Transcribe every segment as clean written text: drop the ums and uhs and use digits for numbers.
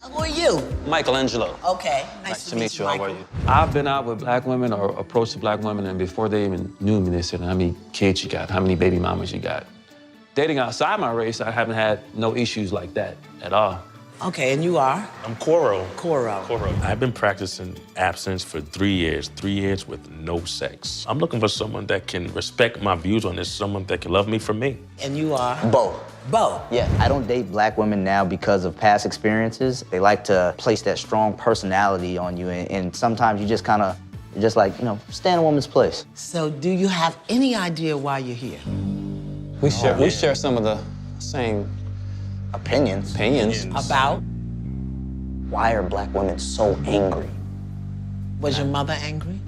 Who are you? Michelangelo. Okay, Nice to meet you. How are you? I've been out with black women or approached black women, and before they even knew me, they said, how many kids you got? How many baby mamas you got? Dating outside my race, I haven't had no issues like that at all. Okay, and you are? I'm Coro. Coro. I've been practicing abstinence for 3 years with no sex. I'm looking for someone that can respect my views on this, someone that can love me for me. And you are? Bo. Bo. Yeah, I don't date black women now because of past experiences. They like to place that strong personality on you, and sometimes you just kind of, just like, you know, stand in a woman's place. So do you have any idea why you're here? We share some of the same Opinions. About? Why are black women so angry? Was your mother angry?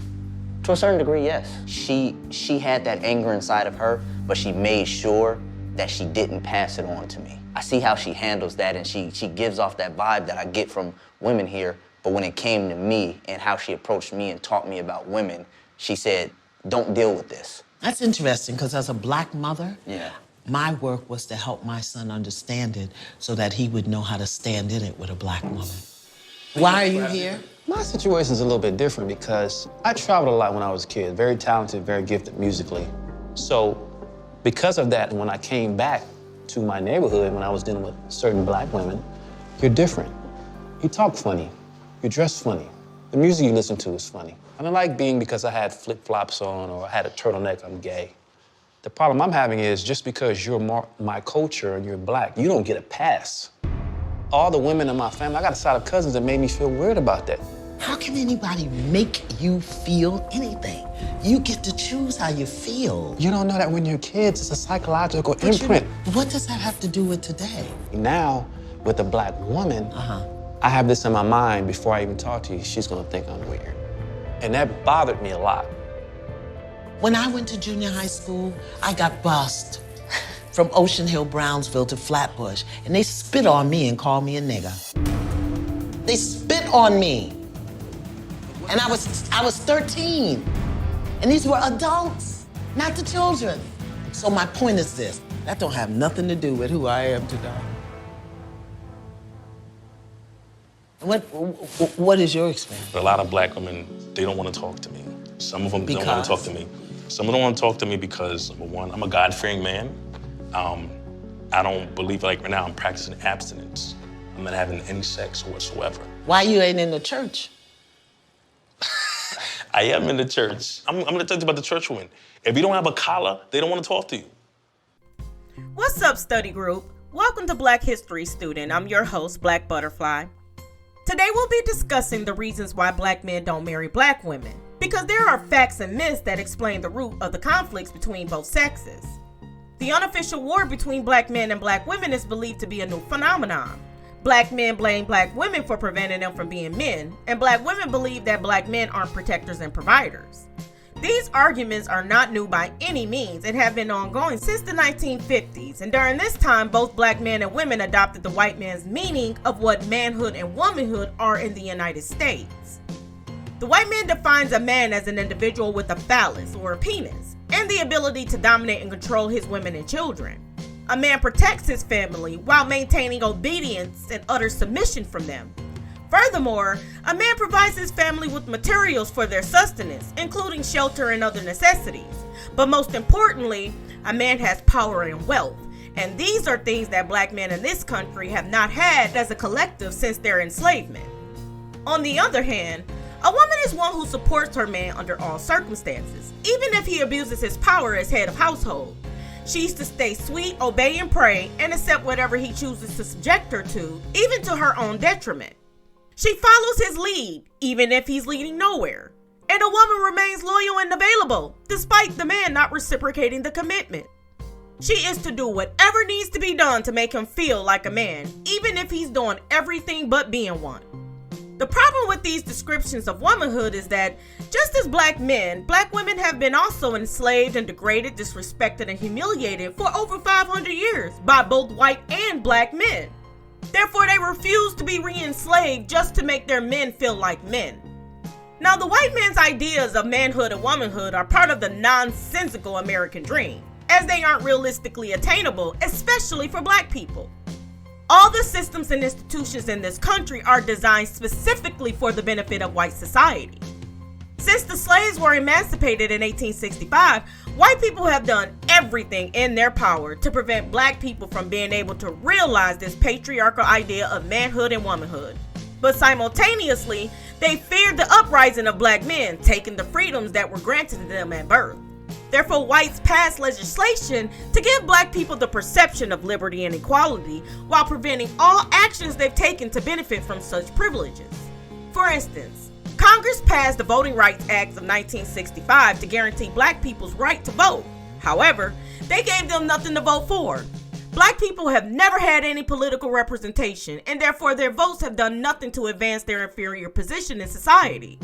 To a certain degree, yes. She had that anger inside of her, but she made sure that she didn't pass it on to me. I see how she handles that, and she gives off that vibe that I get from women here, but when it came to me and how she approached me and taught me about women, she said, don't deal with this. That's interesting, because as a black mother, Yeah. my work was to help my son understand it so that he would know how to stand in it with a black woman. Why are you here? My situation's a little bit different because I traveled a lot when I was a kid. Very talented, very gifted musically. So because of that, when I came back to my neighborhood, when I was dealing with certain black women, you're different. You talk funny. You dress funny. The music you listen to is funny. I don't like being because I had flip-flops on or I had a turtleneck, I'm gay. The problem I'm having is just because you're my culture and you're black, you don't get a pass. All the women in my family, I got a side of cousins that made me feel weird about that. How can anybody make you feel anything? You get to choose how you feel. You don't know that when you're kids, it's a psychological imprint. What does that have to do with today? Now, with a black woman, I have this in my mind before I even talk to you, she's gonna think I'm weird. And that bothered me a lot. When I went to junior high school, I got bussed from Ocean Hill, Brownsville to Flatbush, and they spit on me and called me a nigger. They spit on me. And I was 13. And these were adults, not the children. So my point is this, that don't have nothing to do with who I am today. What is your experience? A lot of black women, they don't want to talk to me. Some of them don't want to talk to me. Some of them want to talk to me because, number one, I'm a God-fearing man. I don't believe, like right now, I'm practicing abstinence. I'm not having any sex whatsoever. Why you ain't in the church? I am in the church. I'm gonna tell you about the church women. If you don't have a collar, they don't want to talk to you. What's up, study group? Welcome to Black History Student. I'm your host, Black Butterfly. Today we'll be discussing the reasons why black men don't marry black women, because there are facts and myths that explain the root of the conflicts between both sexes. The unofficial war between black men and black women is believed to be a new phenomenon. Black men blame black women for preventing them from being men, and black women believe that black men aren't protectors and providers. These arguments are not new by any means and have been ongoing since the 1950s, and during this time, both black men and women adopted the white man's meaning of what manhood and womanhood are in the United States. The white man defines a man as an individual with a phallus or a penis, and the ability to dominate and control his women and children. A man protects his family while maintaining obedience and utter submission from them. Furthermore, a man provides his family with materials for their sustenance, including shelter and other necessities. But most importantly, a man has power and wealth, and these are things that black men in this country have not had as a collective since their enslavement. On the other hand, a woman is one who supports her man under all circumstances, even if he abuses his power as head of household. She's to stay sweet, obey and pray, and accept whatever he chooses to subject her to, even to her own detriment. She follows his lead, even if he's leading nowhere. And a woman remains loyal and available, despite the man not reciprocating the commitment. She is to do whatever needs to be done to make him feel like a man, even if he's doing everything but being one. The problem with these descriptions of womanhood is that, just as black men, black women have been also enslaved and degraded, disrespected, and humiliated for over 500 years by both white and black men. Therefore, they refuse to be re-enslaved just to make their men feel like men. Now, the white man's ideas of manhood and womanhood are part of the nonsensical American dream, as they aren't realistically attainable, especially for black people. All the systems and institutions in this country are designed specifically for the benefit of white society. Since the slaves were emancipated in 1865, white people have done everything in their power to prevent black people from being able to realize this patriarchal idea of manhood and womanhood. But simultaneously, they feared the uprising of black men, taking the freedoms that were granted to them at birth. Therefore, whites passed legislation to give black people the perception of liberty and equality while preventing all actions they've taken to benefit from such privileges. For instance, Congress passed the Voting Rights Act of 1965 to guarantee black people's right to vote. However, they gave them nothing to vote for. Black people have never had any political representation, and therefore their votes have done nothing to advance their inferior position in society.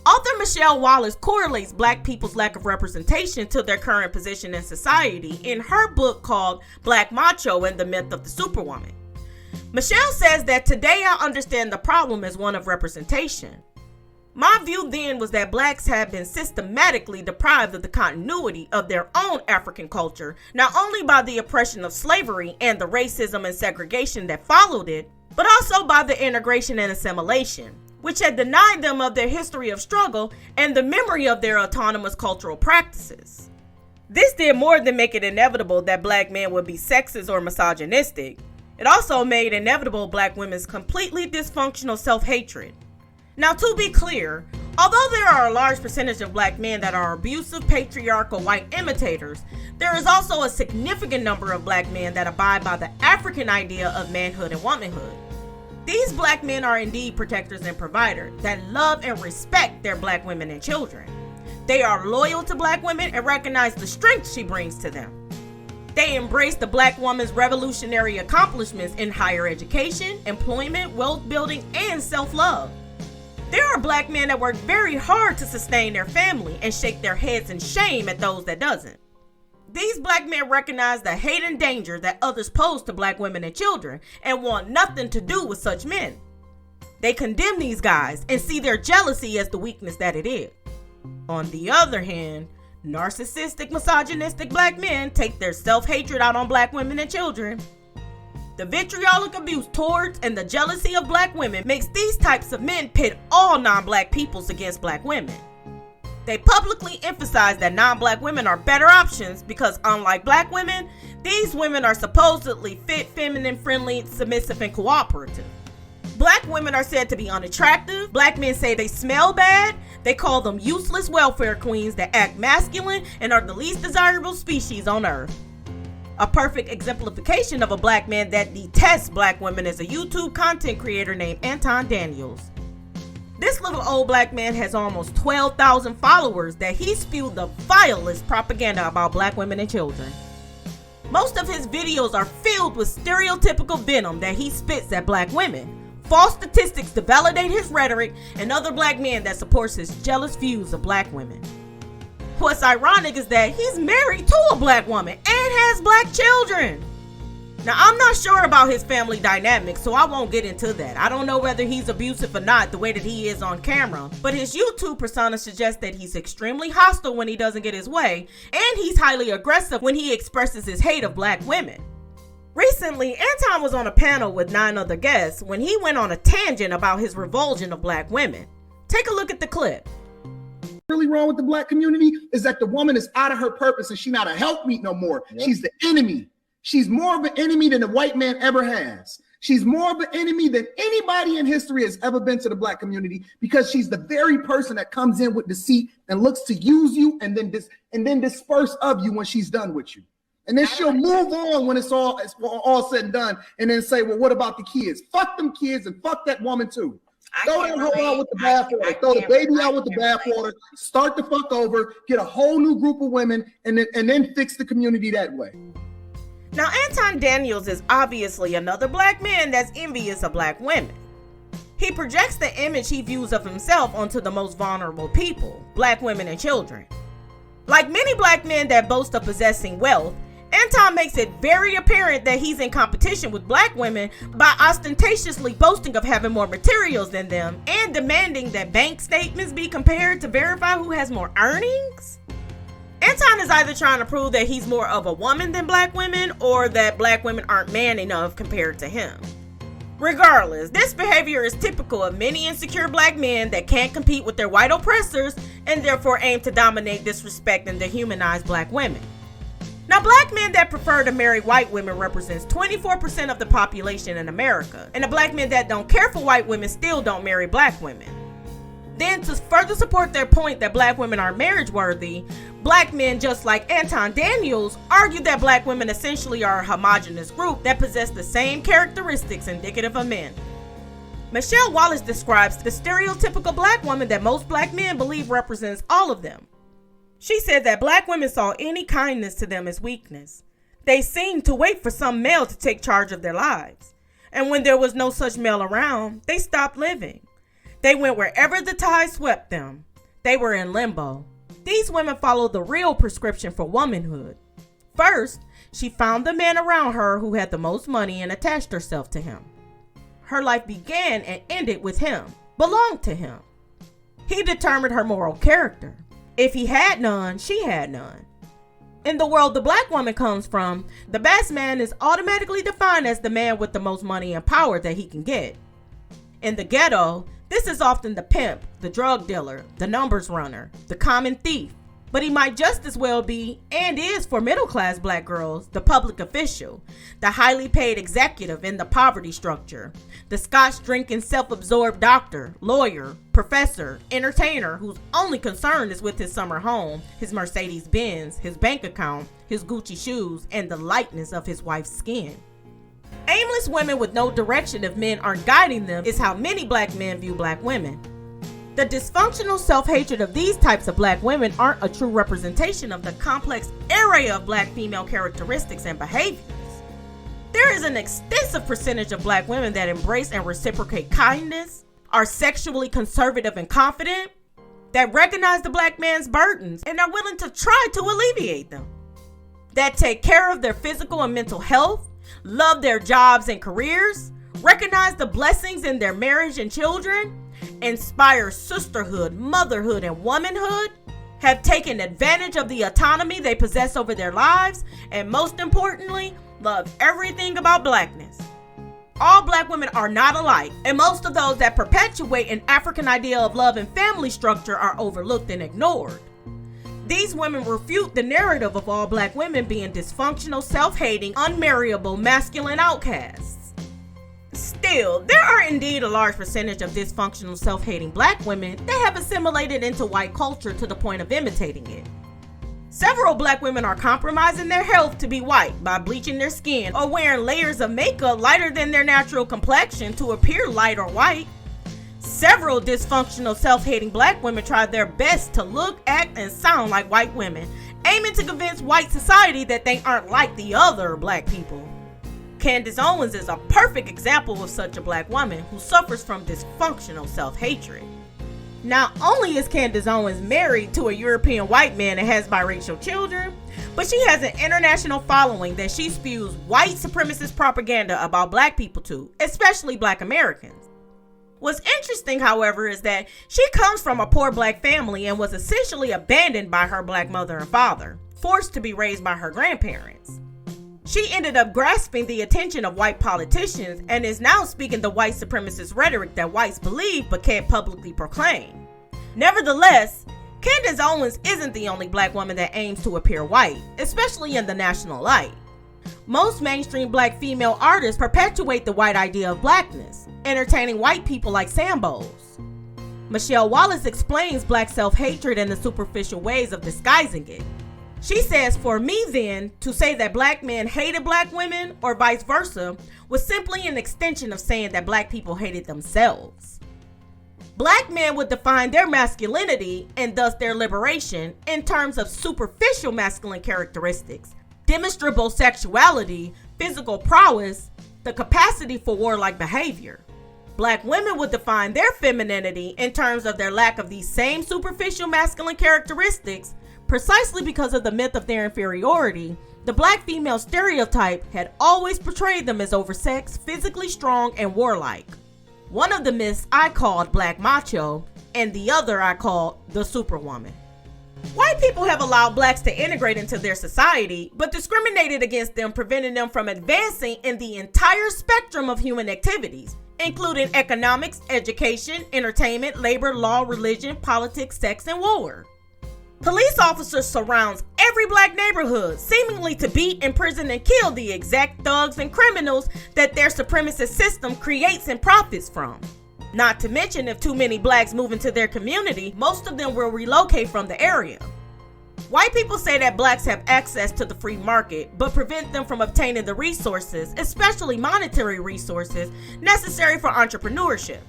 Author Michele Wallace correlates black people's lack of representation to their current position in society in her book called Black Macho and the Myth of the Superwoman. Michele says that today I understand the problem as one of representation. My view then was that blacks have been systematically deprived of the continuity of their own African culture, not only by the oppression of slavery and the racism and segregation that followed it, but also by the integration and assimilation, which had denied them of their history of struggle and the memory of their autonomous cultural practices. This did more than make it inevitable that black men would be sexist or misogynistic. It also made inevitable black women's completely dysfunctional self-hatred. Now, to be clear, although there are a large percentage of black men that are abusive, patriarchal white imitators, there is also a significant number of black men that abide by the African idea of manhood and womanhood. These black men are indeed protectors and providers that love and respect their black women and children. They are loyal to black women and recognize the strength she brings to them. They embrace the black woman's revolutionary accomplishments in higher education, employment, wealth building, and self-love. There are black men that work very hard to sustain their family and shake their heads in shame at those that doesn't. These black men recognize the hate and danger that others pose to black women and children and want nothing to do with such men. They condemn these guys and see their jealousy as the weakness that it is. On the other hand, narcissistic, misogynistic black men take their self-hatred out on black women and children. The vitriolic abuse towards and the jealousy of black women makes these types of men pit all non-black peoples against black women. They publicly emphasize that non-black women are better options because, unlike black women, these women are supposedly fit, feminine, friendly, submissive, and cooperative. Black women are said to be unattractive. Black men say they smell bad. They call them useless welfare queens that act masculine and are the least desirable species on earth. A perfect exemplification of a black man that detests black women is a YouTube content creator named Anton Daniels. This little old black man has almost 12,000 followers that he spewed the vilest propaganda about black women and children. Most of his videos are filled with stereotypical venom that he spits at black women, false statistics to validate his rhetoric, and other black men that supports his jealous views of black women. What's ironic is that he's married to a black woman and has black children. Now, I'm not sure about his family dynamics, so I won't get into that. I don't know whether he's abusive or not the way that he is on camera, but his YouTube persona suggests that he's extremely hostile when he doesn't get his way, and he's highly aggressive when he expresses his hate of black women. Recently, Anton was on a panel with 9 other guests when he went on a tangent about his revulsion of black women. Take a look at the clip. Really wrong with the black community is that the woman is out of her purpose and she's not a helpmeet no more. Yep. She's the enemy. She's more of an enemy than the white man ever has. She's more of an enemy than anybody in history has ever been to the black community because she's the very person that comes in with deceit and looks to use you and then disperse of you when she's done with you. And then she'll move on when it's all said and done and then say, well, what about the kids? Fuck them kids and fuck that woman too. Throw that hoe out with the bathwater. Throw the baby out with the bathwater. Start the fuck over. Get a whole new group of women, and then fix the community that way. Now, Anton Daniels is obviously another black man that's envious of black women. He projects the image he views of himself onto the most vulnerable people, black women and children. Like many black men that boast of possessing wealth, Anton makes it very apparent that he's in competition with black women by ostentatiously boasting of having more materials than them and demanding that bank statements be compared to verify who has more earnings. Anton is either trying to prove that he's more of a woman than black women, or that black women aren't man enough compared to him. Regardless, this behavior is typical of many insecure black men that can't compete with their white oppressors and therefore aim to dominate, disrespect, and dehumanize black women. Now, black men that prefer to marry white women represents 24% of the population in America, and the black men that don't care for white women still don't marry black women. Then, to further support their point that black women are marriage worthy, black men just like Anton Daniels argue that black women essentially are a homogenous group that possess the same characteristics indicative of men. Michele Wallace describes the stereotypical black woman that most black men believe represents all of them. She said that black women saw any kindness to them as weakness. They seemed to wait for some male to take charge of their lives. And when there was no such male around, they stopped living. They went wherever the tide swept them. They were in limbo. These women followed the real prescription for womanhood. First, she found the man around her who had the most money and attached herself to him. Her life began and ended with him, belonged to him. He determined her moral character. If he had none, she had none. In the world the black woman comes from, the best man is automatically defined as the man with the most money and power that he can get. In the ghetto, this is often the pimp, the drug dealer, the numbers runner, the common thief. But he might just as well be, and is for middle-class black girls, the public official, the highly paid executive in the poverty structure, the scotch-drinking self-absorbed doctor, lawyer, professor, entertainer whose only concern is with his summer home, his Mercedes-Benz, his bank account, his Gucci shoes, and the lightness of his wife's skin. Aimless women with no direction if men aren't guiding them is how many black men view black women. The dysfunctional self-hatred of these types of black women aren't a true representation of the complex array of black female characteristics and behaviors. There is an extensive percentage of black women that embrace and reciprocate kindness, are sexually conservative and confident, that recognize the black man's burdens and are willing to try to alleviate them, that take care of their physical and mental health, love their jobs and careers, recognize the blessings in their marriage and children, inspire sisterhood, motherhood, and womanhood, have taken advantage of the autonomy they possess over their lives, and most importantly, love everything about blackness. All black women are not alike, and most of those that perpetuate an African idea of love and family structure are overlooked and ignored. These women refute the narrative of all black women being dysfunctional, self-hating, unmarriable, masculine outcasts. Still, there are indeed a large percentage of dysfunctional, self-hating black women that have assimilated into white culture to the point of imitating it. Several black women are compromising their health to be white by bleaching their skin or wearing layers of makeup lighter than their natural complexion to appear light or white. Several dysfunctional, self-hating black women try their best to look, act, and sound like white women, aiming to convince white society that they aren't like the other black people. Candace Owens is a perfect example of such a black woman who suffers from dysfunctional self-hatred. Not only is Candace Owens married to a European white man and has biracial children, but she has an international following that she spews white supremacist propaganda about black people to, especially black Americans. What's interesting, however, is that she comes from a poor black family and was essentially abandoned by her black mother and father, forced to be raised by her grandparents. She ended up grasping the attention of white politicians and is now speaking the white supremacist rhetoric that whites believe but can't publicly proclaim. Nevertheless, Candace Owens isn't the only black woman that aims to appear white, especially in the national light. Most mainstream black female artists perpetuate the white idea of blackness, entertaining white people like Sambos. Michele Wallace explains black self-hatred and the superficial ways of disguising it. She says, for me then, to say that black men hated black women or vice versa was simply an extension of saying that black people hated themselves. Black men would define their masculinity and thus their liberation in terms of superficial masculine characteristics, demonstrable sexuality, physical prowess, the capacity for warlike behavior. Black women would define their femininity in terms of their lack of these same superficial masculine characteristics. Precisely because of the myth of their inferiority, the black female stereotype had always portrayed them as oversexed, physically strong, and warlike. One of the myths I called Black Macho, and the other I called the Superwoman. White people have allowed blacks to integrate into their society, but discriminated against them, preventing them from advancing in the entire spectrum of human activities, including economics, education, entertainment, labor, law, religion, politics, sex, and war. Police officers surround every black neighborhood, seemingly to beat, imprison, and kill the exact thugs and criminals that their supremacist system creates and profits from. Not to mention, if too many blacks move into their community, most of them will relocate from the area. White people say that blacks have access to the free market, but prevent them from obtaining the resources, especially monetary resources, necessary for entrepreneurship.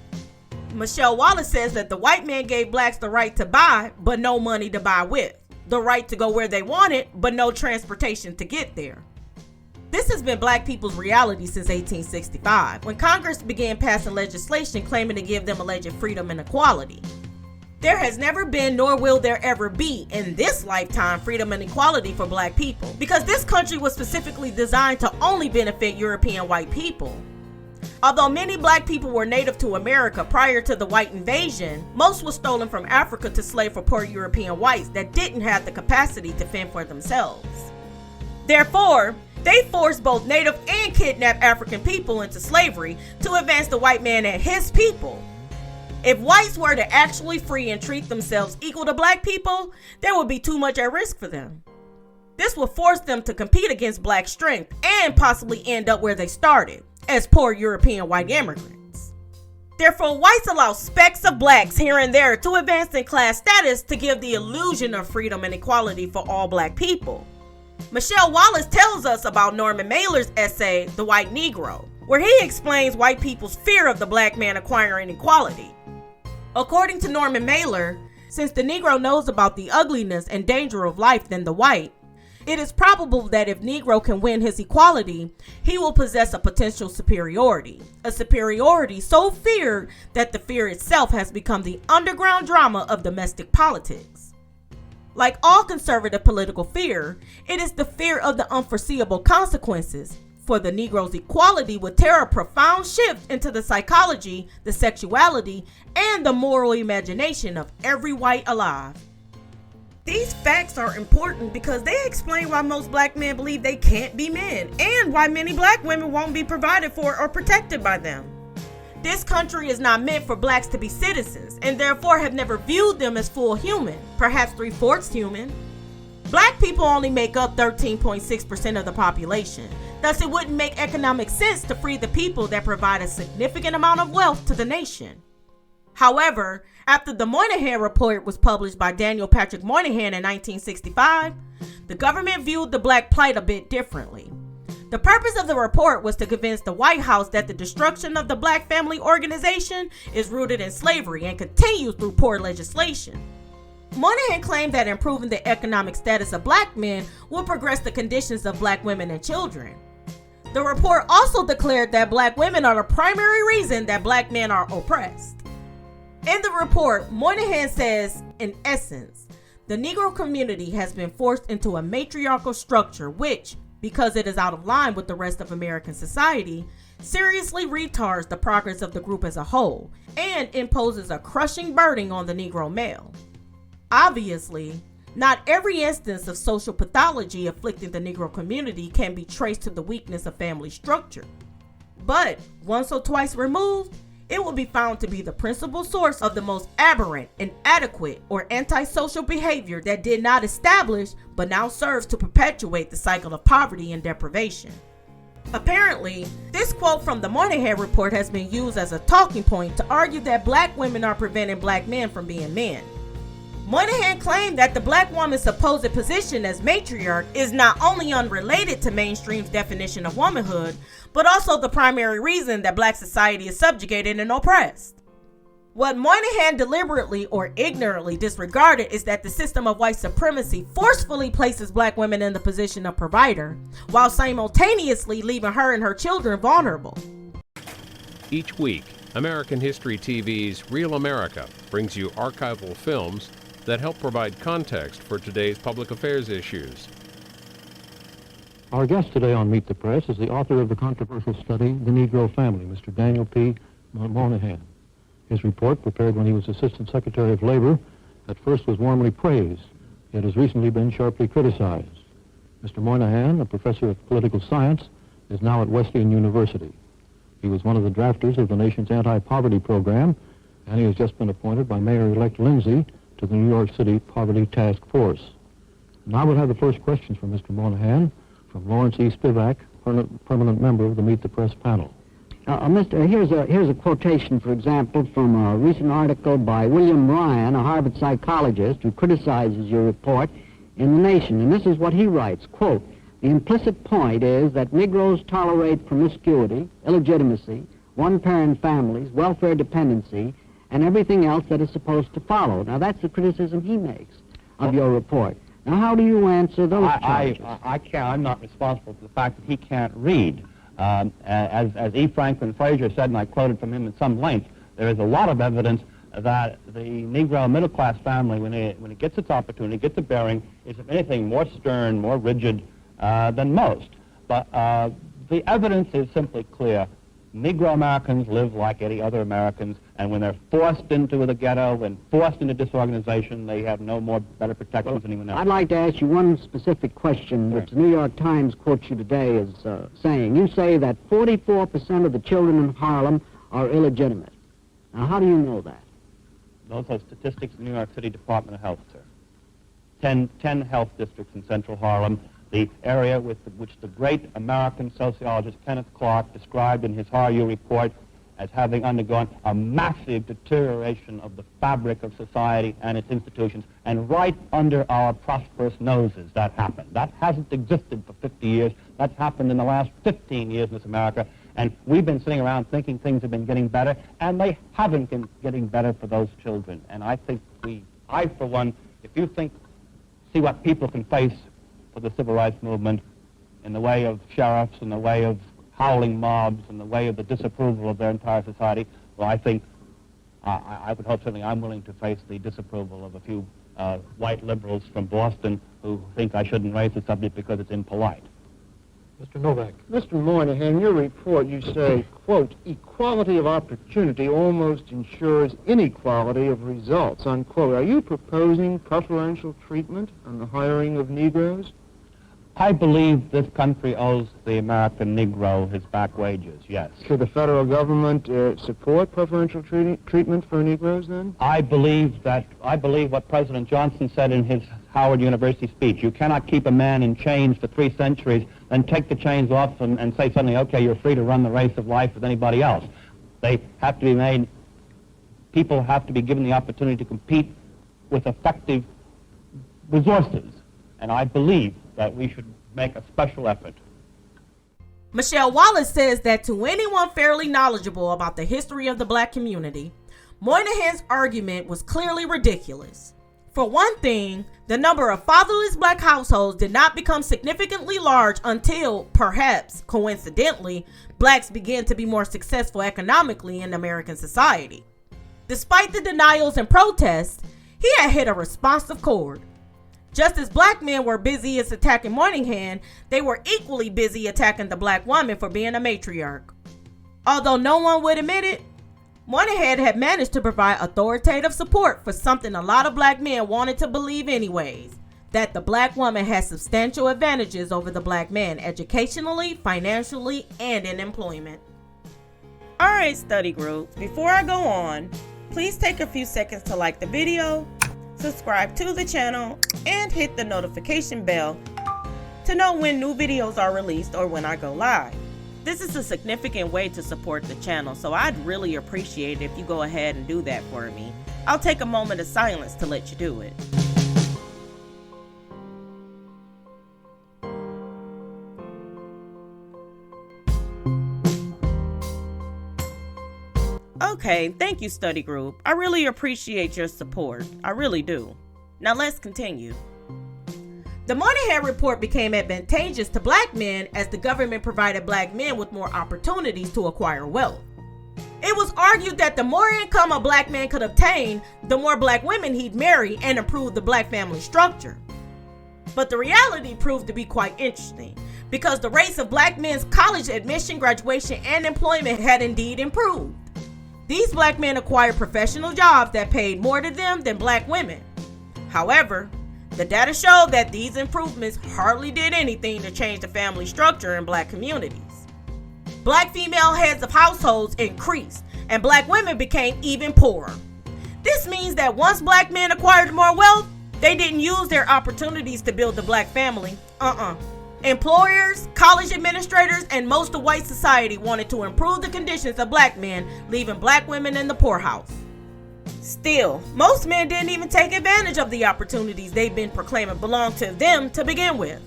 Michele Wallace says that the white man gave blacks the right to buy, but no money to buy with. The right to go where they wanted, but no transportation to get there. This has been black people's reality since 1865, when Congress began passing legislation claiming to give them alleged freedom and equality. There has never been, nor will there ever be, in this lifetime, freedom and equality for black people, because this country was specifically designed to only benefit European white people. Although many black people were native to America prior to the white invasion, most were stolen from Africa to slave for poor European whites that didn't have the capacity to fend for themselves. Therefore, they forced both native and kidnapped African people into slavery to advance the white man and his people. If whites were to actually free and treat themselves equal to black people, there would be too much at risk for them. This would force them to compete against black strength and possibly end up where they started, as poor European white immigrants. Therefore, whites allow specks of blacks here and there to advance in class status to give the illusion of freedom and equality for all black people. Michele Wallace tells us about Norman Mailer's essay, The White Negro, where he explains white people's fear of the black man acquiring equality. According to Norman Mailer, since the Negro knows about the ugliness and danger of life than the white, it is probable that if Negro can win his equality, he will possess a potential superiority. A superiority so feared that the fear itself has become the underground drama of domestic politics. Like all conservative political fear, it is the fear of the unforeseeable consequences. For the Negro's equality would tear a profound shift into the psychology, the sexuality, and the moral imagination of every white alive. These facts are important because they explain why most black men believe they can't be men, and why many black women won't be provided for or protected by them. This country is not meant for blacks to be citizens, and therefore have never viewed them as full human, perhaps 3/4 human. Black people only make up 13.6% of the population, thus it wouldn't make economic sense to free the people that provide a significant amount of wealth to the nation. However, after the Moynihan report was published by Daniel Patrick Moynihan in 1965, the government viewed the black plight a bit differently. The purpose of the report was to convince the White House that the destruction of the black family organization is rooted in slavery and continues through poor legislation. Moynihan claimed that improving the economic status of black men will progress the conditions of black women and children. The report also declared that black women are the primary reason that black men are oppressed. In the report, Moynihan says, in essence, the Negro community has been forced into a matriarchal structure which, because it is out of line with the rest of American society, seriously retards the progress of the group as a whole and imposes a crushing burden on the Negro male. Obviously, not every instance of social pathology afflicting the Negro community can be traced to the weakness of family structure. But once or twice removed, it will be found to be the principal source of the most aberrant, inadequate, or antisocial behavior that did not establish but now serves to perpetuate the cycle of poverty and deprivation. Apparently, this quote from the Moynihan report has been used as a talking point to argue that black women are preventing black men from being men. Moynihan claimed that the black woman's supposed position as matriarch is not only unrelated to mainstream's definition of womanhood, but also the primary reason that black society is subjugated and oppressed. What Moynihan deliberately or ignorantly disregarded is that the system of white supremacy forcefully places black women in the position of provider, while simultaneously leaving her and her children vulnerable. Each week, American History TV's Real America brings you archival films that help provide context for today's public affairs issues. Our guest today on Meet the Press is the author of the controversial study, The Negro Family, Mr. Daniel P. Moynihan. His report, prepared when he was Assistant Secretary of Labor, at first was warmly praised, It has recently been sharply criticized. Mr. Moynihan, a professor of political science, is now at Wesleyan University. He was one of the drafters of the nation's anti-poverty program, and he has just been appointed by Mayor-elect Lindsay to the New York City Poverty Task Force. Now we'll have the first questions from Mr. Moynihan from Lawrence E. Spivak, permanent member of the Meet the Press panel. Here's a quotation, for example, from a recent article by William Ryan, a Harvard psychologist, who criticizes your report in The Nation. And this is what he writes, quote, "The implicit point is that Negroes tolerate promiscuity, illegitimacy, one-parent families, welfare dependency, and everything else that is supposed to follow." Now, that's the criticism he makes of your report. Now, how do you answer those charges? I can't. I'm not responsible for the fact that he can't read. As E. Franklin Frazier said, and I quoted from him at some length, there is a lot of evidence that the Negro middle-class family, when it gets its opportunity, gets a bearing, is, if anything, more stern, more rigid than most. But the evidence is simply clear. Negro Americans live like any other Americans, and when they're forced into the ghetto and forced into disorganization, they have no better protections than anyone else. I'd like to ask you one specific question, which the New York Times quotes you today as saying. You say that 44% of the children in Harlem are illegitimate. Now, how do you know that? Those are statistics in the New York City Department of Health, sir. 10 health districts in central Harlem, the area which the great American sociologist Kenneth Clark described in his HRU report as having undergone a massive deterioration of the fabric of society and its institutions, and right under our prosperous noses that happened. That hasn't existed for 50 years. That's happened in the last 15 years in this America, and we've been sitting around thinking things have been getting better, and they haven't been getting better for those children. And I think I, for one, if you see what people can face for the civil rights movement in the way of sheriffs, in the way of howling mobs, in the way of the disapproval of their entire society, well, I think I would hope certainly I'm willing to face the disapproval of a few white liberals from Boston who think I shouldn't raise the subject because it's impolite. Mr. Novak. Mr. Moynihan, in your report you say, quote, "Equality of opportunity almost ensures inequality of results," unquote. Are you proposing preferential treatment on the hiring of Negroes? I believe this country owes the American Negro his back wages, yes. Should the federal government support preferential treatment for Negroes then? I believe what President Johnson said in his Howard University speech. You cannot keep a man in chains for 3 centuries, then take the chains off and say suddenly, okay, you're free to run the race of life with anybody else. They have to be made, people have to be given the opportunity to compete with effective resources. And I believe that we should make a special effort. Michele Wallace says that to anyone fairly knowledgeable about the history of the black community, Moynihan's argument was clearly ridiculous. For one thing, the number of fatherless black households did not become significantly large until, perhaps coincidentally, blacks began to be more successful economically in American society. Despite the denials and protests, he had hit a responsive chord. Just as black men were busy as attacking Moynihan, they were equally busy attacking the black woman for being a matriarch. Although no one would admit it, Moynihan had managed to provide authoritative support for something a lot of black men wanted to believe anyways, that the black woman has substantial advantages over the black man educationally, financially, and in employment. Alright, study group, before I go on, please take a few seconds to like the video, subscribe to the channel, and hit the notification bell to know when new videos are released or when I go live. This is a significant way to support the channel, so I'd really appreciate it if you go ahead and do that for me. I'll take a moment of silence to let you do it. Okay, thank you, study group. I really appreciate your support. I really do. Now let's continue. The Moynihan report became advantageous to black men as the government provided black men with more opportunities to acquire wealth. It was argued that the more income a black man could obtain, the more black women he'd marry and improve the black family structure. But the reality proved to be quite interesting, because the rates of black men's college admission, graduation, and employment had indeed improved. These black men acquired professional jobs that paid more to them than black women. However, The data showed that these improvements hardly did anything to change the family structure in black communities. Black female heads of households increased, and black women became even poorer. This means that once black men acquired more wealth, they didn't use their opportunities to build the black family. Employers, college administrators, and most of white society wanted to improve the conditions of black men, leaving black women in the poorhouse. Still, most men didn't even take advantage of the opportunities they've been proclaiming belonged to them to begin with.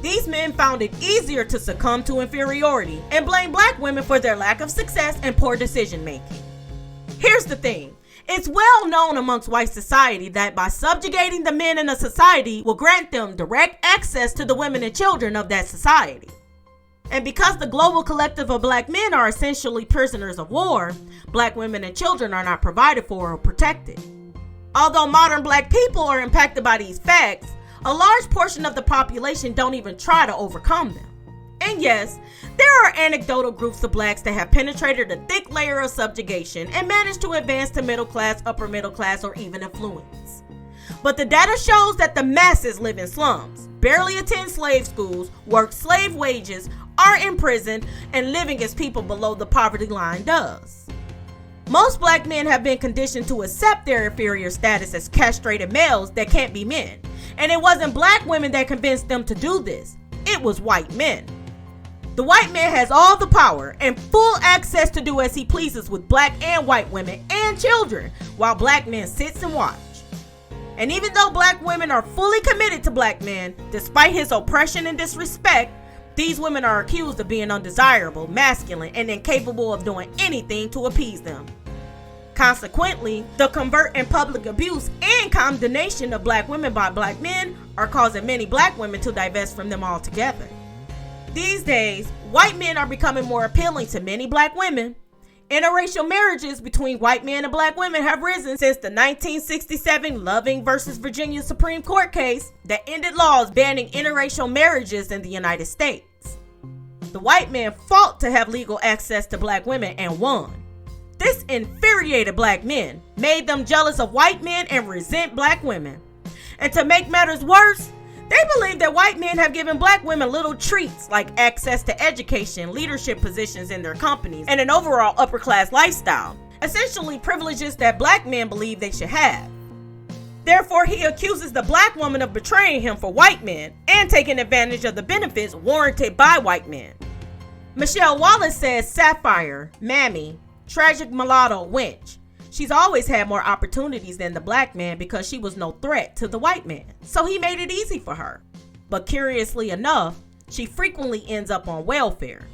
These men found it easier to succumb to inferiority and blame black women for their lack of success and poor decision making. Here's the thing. It's well known amongst white society that by subjugating the men in a society will grant them direct access to the women and children of that society. And because the global collective of black men are essentially prisoners of war, black women and children are not provided for or protected. Although modern black people are impacted by these facts, a large portion of the population don't even try to overcome them. And yes, there are anecdotal groups of blacks that have penetrated a thick layer of subjugation and managed to advance to middle class, upper middle class, or even affluence. But the data shows that the masses live in slums, barely attend slave schools, work slave wages, are imprisoned, and living as people below the poverty line does. Most black men have been conditioned to accept their inferior status as castrated males that can't be men. And it wasn't black women that convinced them to do this. It was white men. The white man has all the power and full access to do as he pleases with black and white women and children, while black men sits and watch. And even though black women are fully committed to black men, despite his oppression and disrespect, these women are accused of being undesirable, masculine, and incapable of doing anything to appease them. Consequently, the covert and public abuse and condemnation of black women by black men are causing many black women to divest from them altogether. These days, white men are becoming more appealing to many black women. Interracial marriages between white men and black women have risen since the 1967 Loving versus Virginia Supreme Court case that ended laws banning interracial marriages in the United States. The white men fought to have legal access to black women and won. This infuriated black men, made them jealous of white men and resent black women. And to make matters worse, they believe that white men have given black women little treats like access to education, leadership positions in their companies, and an overall upper class lifestyle, essentially privileges that black men believe they should have. Therefore, he accuses the black woman of betraying him for white men and taking advantage of the benefits warranted by white men. Michele Wallace says Sapphire, Mammy, tragic mulatto, wench. She's always had more opportunities than the black man because she was no threat to the white man, so he made it easy for her. But curiously enough, she frequently ends up on welfare.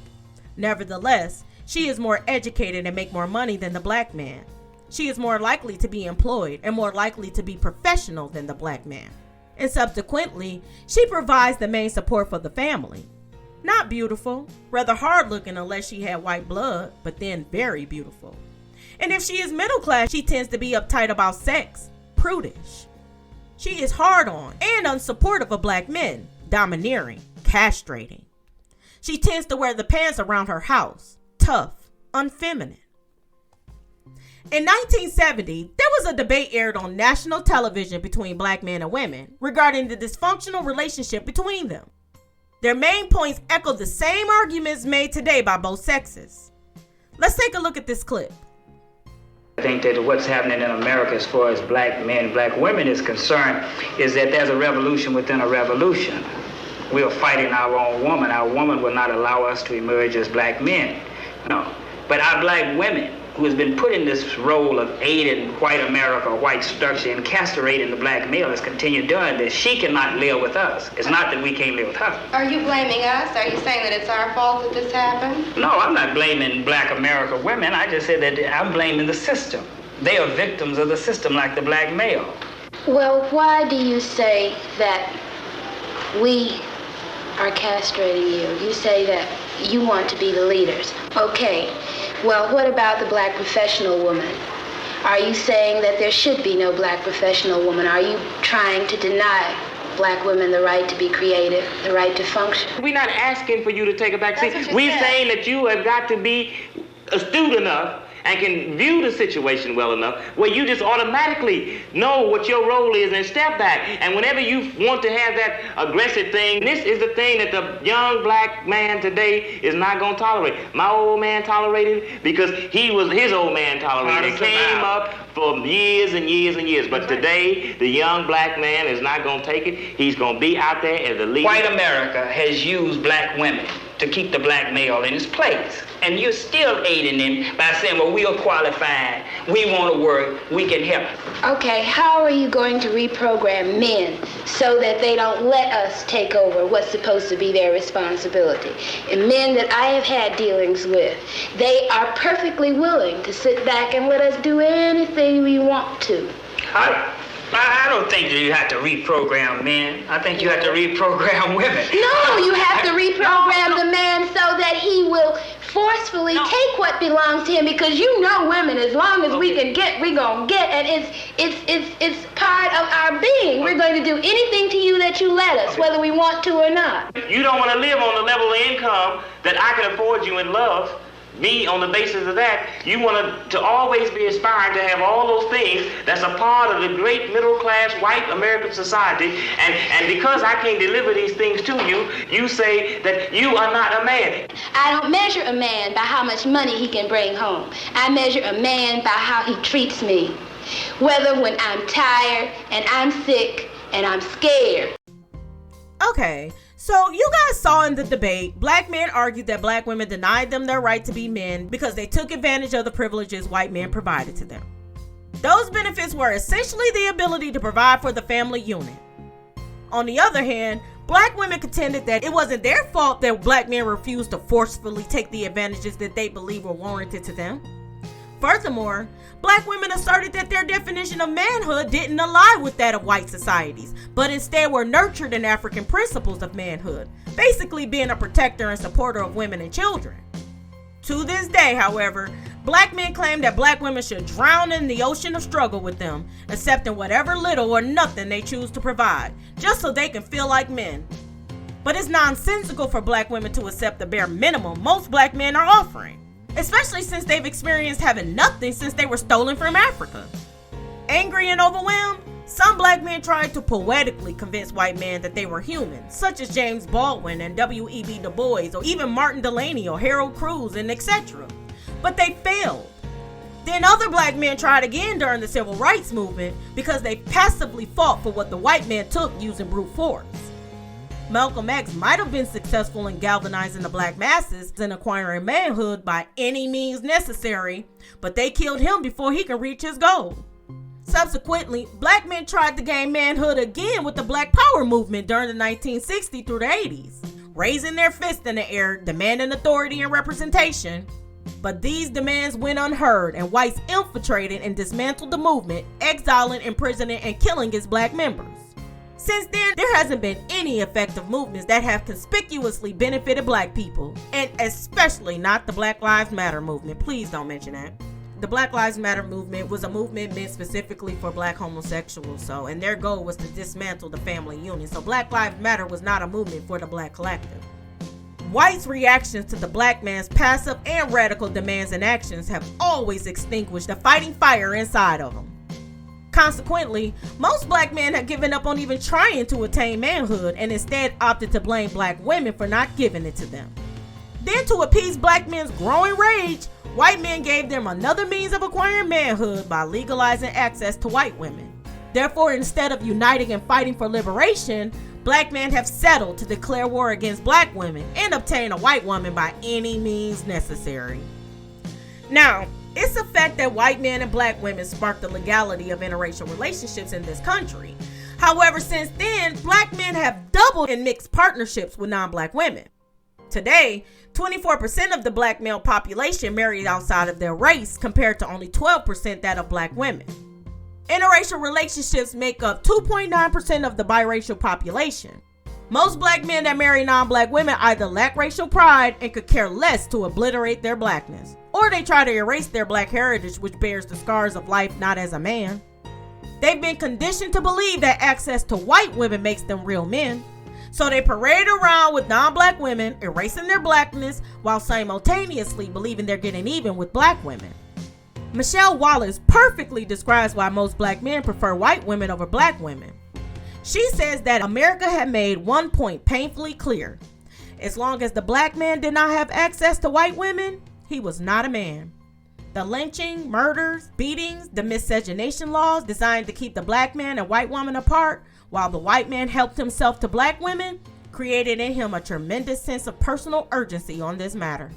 Nevertheless, she is more educated and make more money than the black man. She is more likely to be employed and more likely to be professional than the black man. And subsequently, she provides the main support for the family. Not beautiful, rather hard looking unless she had white blood, but then very beautiful. And if she is middle class, she tends to be uptight about sex, prudish. She is hard on and unsupportive of black men, domineering, castrating. She tends to wear the pants around her house, tough, unfeminine. In 1970, there was a debate aired on national television between black men and women regarding the dysfunctional relationship between them. Their main points echo the same arguments made today by both sexes. Let's take a look at this clip. I think that what's happening in America as far as black men, black women is concerned is that there's a revolution within a revolution. We are fighting our own woman. Our woman will not allow us to emerge as black men. No. But our black women, who has been put in this role of aiding white America, white structure, and castrating the black male, has continued doing this. She cannot live with us. It's not that we can't live with her. Are you blaming us? Are you saying that it's our fault that this happened? No, I'm not blaming black America women. I just said that I'm blaming the system. They are victims of the system like the black male. Well, why do you say that we are castrating you? You say that you want to be the leaders. Okay. Well, what about the black professional woman? Are you saying that there should be no black professional woman? Are you trying to deny black women the right to be creative, the right to function? We're not asking for you to take a back seat. We're saying that you have got to be astute enough and can view the situation well enough where you just automatically know what your role is and step back. And whenever you want to have that aggressive thing, this is the thing that the young black man today is not going to tolerate. My old man tolerated it because his old man tolerated it. It came up for years and years and years. But today, the young black man is not going to take it. He's going to be out there as a leader. White America has used black women to keep the black male in his place. And you're still aiding him by saying, well, we are qualified, we want to work, we can help. Okay, how are you going to reprogram men so that they don't let us take over what's supposed to be their responsibility? And men that I have had dealings with, they are perfectly willing to sit back and let us do anything we want to. I don't think that you have to reprogram men. I think you have to reprogram women. No, you have to reprogram the man so that he will forcefully take what belongs to him, because you know women, as long as we can get, we're going to get, and it's part of our being. We're going to do anything to you that you let us, whether we want to or not. You don't want to live on the level of income that I can afford you in love. Me, on the basis of that, you want to always be aspiring to have all those things that's a part of the great middle-class white American society, and because I can't deliver these things to you, you say that you are not a man. I don't measure a man by how much money he can bring home. I measure a man by how he treats me, whether when I'm tired and I'm sick and I'm scared. Okay, so you guys saw in the debate, black men argued that black women denied them their right to be men because they took advantage of the privileges white men provided to them. Those benefits were essentially the ability to provide for the family unit. On the other hand, black women contended that it wasn't their fault that black men refused to forcefully take the advantages that they believed were warranted to them. Furthermore, black women asserted that their definition of manhood didn't align with that of white societies, but instead were nurtured in African principles of manhood, basically being a protector and supporter of women and children. To this day, however, black men claim that black women should drown in the ocean of struggle with them, accepting whatever little or nothing they choose to provide, just so they can feel like men. But it's nonsensical for black women to accept the bare minimum most black men are offering, especially since they've experienced having nothing since they were stolen from Africa. Angry and overwhelmed, some black men tried to poetically convince white men that they were human, such as James Baldwin and W.E.B. Du Bois, or even Martin Delany or Harold Cruz, and etc. But they failed. Then other black men tried again during the civil rights movement because they passively fought for what the white man took using brute force. Malcolm X might have been successful in galvanizing the black masses and acquiring manhood by any means necessary, but they killed him before he could reach his goal. Subsequently, black men tried to gain manhood again with the Black Power movement during the 1960s through the 80s, raising their fist in the air, demanding authority and representation. But these demands went unheard, and whites infiltrated and dismantled the movement, exiling, imprisoning, and killing its black members. Since then, there hasn't been any effective movements that have conspicuously benefited black people, and especially not the Black Lives Matter movement. Please don't mention that. The Black Lives Matter movement was a movement meant specifically for black homosexuals, and their goal was to dismantle the family unit. So Black Lives Matter was not a movement for the black collective. Whites' reactions to the black man's passive and radical demands and actions have always extinguished the fighting fire inside of them. Consequently, most black men have given up on even trying to attain manhood and instead opted to blame black women for not giving it to them. Then, to appease black men's growing rage, white men gave them another means of acquiring manhood by legalizing access to white women. Therefore, instead of uniting and fighting for liberation, black men have settled to declare war against black women and obtain a white woman by any means necessary. Now, it's a fact that white men and black women sparked the legality of interracial relationships in this country. However, since then, black men have doubled in mixed partnerships with non-black women. Today, 24% of the black male population married outside of their race, compared to only 12% that of black women. Interracial relationships make up 2.9% of the biracial population. Most black men that marry non-black women either lack racial pride and could care less to obliterate their blackness, or they try to erase their black heritage, which bears the scars of life not as a man. They've been conditioned to believe that access to white women makes them real men, so they parade around with non-black women, erasing their blackness while simultaneously believing they're getting even with black women. Michele Wallace perfectly describes why most black men prefer white women over black women. She says that America had made one point painfully clear. As long as the black man did not have access to white women, he was not a man. The lynching, murders, beatings, the miscegenation laws designed to keep the black man and white woman apart, while the white man helped himself to black women, created in him a tremendous sense of personal urgency on this matter.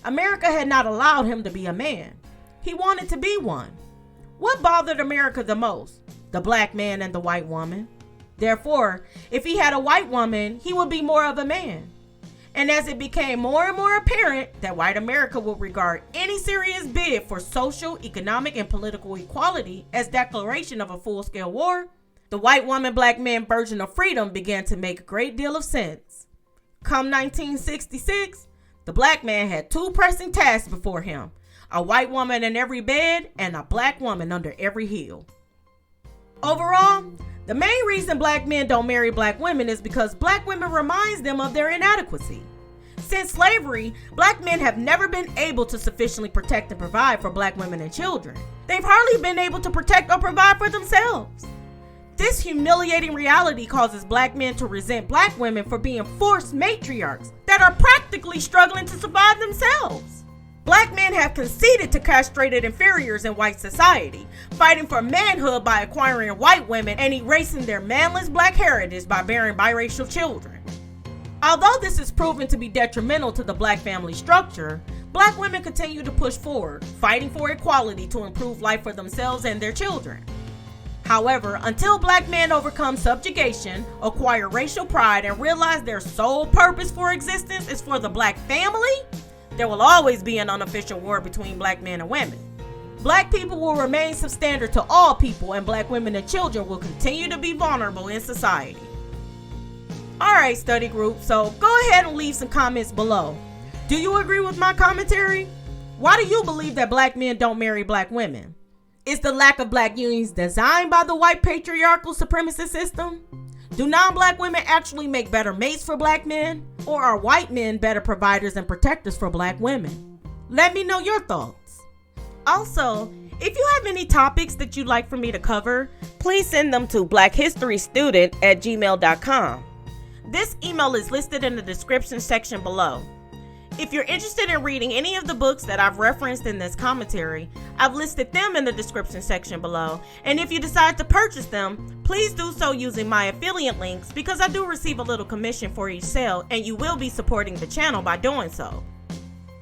America had not allowed him to be a man. He wanted to be one. What bothered America the most? The black man and the white woman. Therefore, if he had a white woman, he would be more of a man. And as it became more and more apparent that white America would regard any serious bid for social, economic, and political equality as declaration of a full-scale war, the white woman, black man version of freedom began to make a great deal of sense. Come 1966, the black man had two pressing tasks before him: a white woman in every bed and a black woman under every heel. Overall, the main reason black men don't marry black women is because black women reminds them of their inadequacy. Since slavery, black men have never been able to sufficiently protect and provide for black women and children. They've hardly been able to protect or provide for themselves. This humiliating reality causes black men to resent black women for being forced matriarchs that are practically struggling to survive themselves. Black men have conceded to castrated inferiors in white society, fighting for manhood by acquiring white women and erasing their manless black heritage by bearing biracial children. Although this is proven to be detrimental to the black family structure, black women continue to push forward, fighting for equality to improve life for themselves and their children. However, until black men overcome subjugation, acquire racial pride, and realize their sole purpose for existence is for the black family, there will always be an unofficial war between black men and women. Black people will remain substandard to all people, and black women and children will continue to be vulnerable in society. Alright, study group, so go ahead and leave some comments below. Do you agree with my commentary? Why do you believe that black men don't marry black women? Is the lack of black unions designed by the white patriarchal supremacist system? Do non-black women actually make better mates for black men? Or are white men better providers and protectors for black women? Let me know your thoughts. Also, if you have any topics that you'd like for me to cover, please send them to blackhistorystudent@gmail.com. This email is listed in the description section below. If you're interested in reading any of the books that I've referenced in this commentary, I've listed them in the description section below. And if you decide to purchase them, please do so using my affiliate links, because I do receive a little commission for each sale, and you will be supporting the channel by doing so.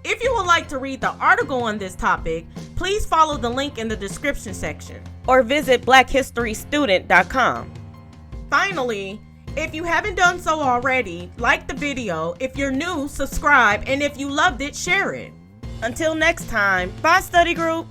If you would like to read the article on this topic, please follow the link in the description section or visit blackhistorystudent.com. Finally, if you haven't done so already, like the video. If you're new, subscribe, and if you loved it, share it. Until next time, bye study group.